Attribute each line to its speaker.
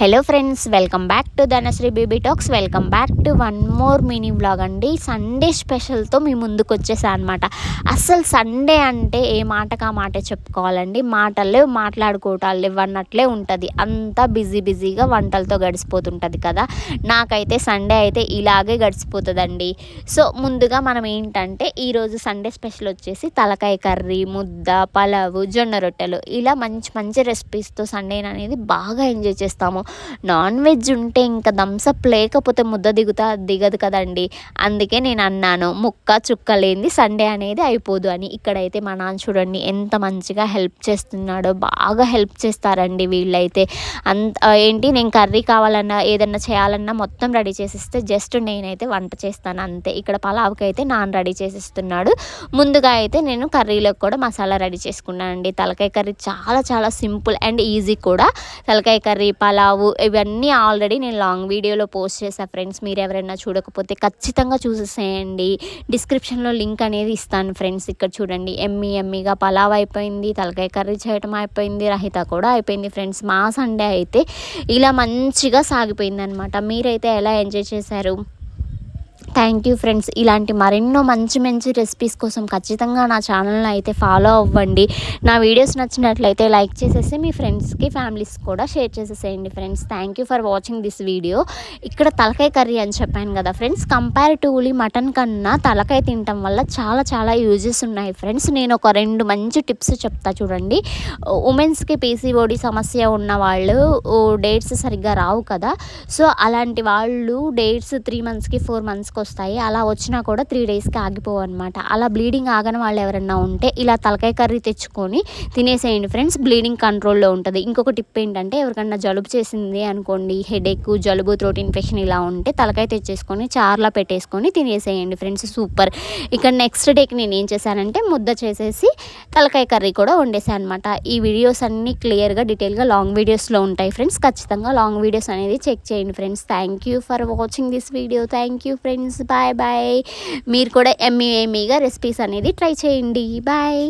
Speaker 1: Hello friends, welcome back to Dhanashree baby talks. Welcome back to one more mini vlog అండి. Sunday స్పెషల్తో మీ ముందుకు వచ్చేసా అనమాట. అస్సలు సండే అంటే ఏ మాటకు ఆ మాటే చెప్పుకోవాలండి. మాటలు మాట్లాడుకోవటాలు ఇవన్నట్లే ఉంటుంది. అంతా బిజీగా వంటలతో గడిచిపోతుంటుంది కదా. నాకైతే సండే అయితే ఇలాగే గడిచిపోతుందండి. సో ముందుగా మనం ఏంటంటే ఈరోజు సండే స్పెషల్ వచ్చేసి తలకాయ కర్రీ, ముద్ద, పలావు, జొన్న రొట్టెలు, ఇలా మంచి మంచి రెసిపీస్తో సండే అనేది బాగా ఎంజాయ్ చేస్తాము. నాన్ వెజ్ ఉంటే ఇంకా థమ్సప్ లేకపోతే ముద్ద దిగదు కదండి. అందుకే నేను అన్నాను, ముక్క చుక్క లేనిది సండే అనేది అయిపోదు అని. ఇక్కడైతే మా నాన్న చూడండి ఎంత మంచిగా హెల్ప్ చేస్తున్నాడో. బాగా హెల్ప్ చేస్తారండి వీళ్ళైతే. నేను కర్రీ కావాలన్నా ఏదన్నా చేయాలన్నా మొత్తం రెడీ చేసిస్తే జస్ట్ నేనైతే వంట చేస్తాను అంతే. ఇక్కడ పలావ్కి అయితే నాన్న రెడీ చేసిస్తున్నాడు. ముందుగా అయితే నేను కర్రీలోకి కూడా మసాలా రెడీ చేసుకున్నానండి. తలకాయ కర్రీ చాలా చాలా సింపుల్ అండ్ ఈజీ కూడా. తలకాయ కర్రీ, పలావు ఇవన్నీ ఆల్రెడీ నేను లాంగ్ వీడియోలో పోస్ట్ చేశాను ఫ్రెండ్స్. మీరు ఎవరైనా చూడకపోతే ఖచ్చితంగా చూసేసేయండి. డిస్క్రిప్షన్లో లింక్ అనేది ఇస్తాను ఫ్రెండ్స్. ఇక్కడ చూడండి, ఎమ్మీగా పలావ్ అయిపోయింది, తలకాయ కర్రీ చేయటం అయిపోయింది, రహిత కూడా అయిపోయింది ఫ్రెండ్స్. మా సండే అయితే ఇలా మంచిగా సాగిపోయింది అనమాట. మీరైతే ఎలా ఎంజాయ్ చేశారు? Thank you friends. ఇలాంటి మరెన్నో మంచి మంచి రెసిపీస్ కోసం ఖచ్చితంగా నా ఛానల్ని అయితే ఫాలో అవ్వండి. నా వీడియోస్ నచ్చినట్లయితే లైక్ చేసేసి మీ ఫ్రెండ్స్కి, ఫ్యామిలీస్ కూడా షేర్ చేసేసేయండి friends. Thank you for watching this video. ఇక్కడ తలకాయ కర్రీ అని చెప్పాను కదా ఫ్రెండ్స్. కంపారిటివ్లీ మటన్ కన్నా తలకాయ తినటం వల్ల చాలా చాలా యూజెస్ ఉన్నాయి ఫ్రెండ్స్. నేను ఒక 2 మంచి టిప్స్ చెప్తా చూడండి. ఉమెన్స్కి పీసీఓడి సమస్య ఉన్న వాళ్ళు డేట్స్ సరిగ్గా రావు కదా. సో అలాంటి వాళ్ళు డేట్స్ 3 మంత్స్కి 4 మంత్స్కి వస్తాయి. అలా వచ్చినా కూడా 3 డేస్కి ఆగిపోవు అనమాట. అలా బ్లీడింగ్ ఆగని వాళ్ళు ఎవరైనా ఉంటే ఇలా తలకాయ కర్రీ తెచ్చుకొని తినేసేయండి ఫ్రెండ్స్. బ్లీడింగ్ కంట్రోల్లో ఉంటుంది. ఇంకొక టిప్ ఏంటంటే, ఎవరికన్నా జలుబు చేసింది అనుకోండి, హెడేక్, జలుబు, థ్రోట్ ఇన్ఫెక్షన్ ఇలా ఉంటే తలకాయ తెచ్చేసుకొని చార్లో పెట్టేసుకొని తినేసేయండి ఫ్రెండ్స్. సూపర్. ఇక నెక్స్ట్ డేకి నేను ఏం చేశానంటే ముద్ద చేసేసి తలకాయ కర్రీ కూడా వండేసాను అనమాట. ఈ వీడియోస్ అన్నీ క్లియర్గా డీటెయిల్గా లాంగ్ వీడియోస్లో ఉంటాయి ఫ్రెండ్స్. ఖచ్చితంగా లాంగ్ వీడియోస్ అనేది చెక్ చేయండి friends. Thank you for watching this video. Thank you friends. Bye. మీరు కూడా ఎమ్మీగా రెసిపీస్ అనేది ట్రై చేయండి. బాయ్.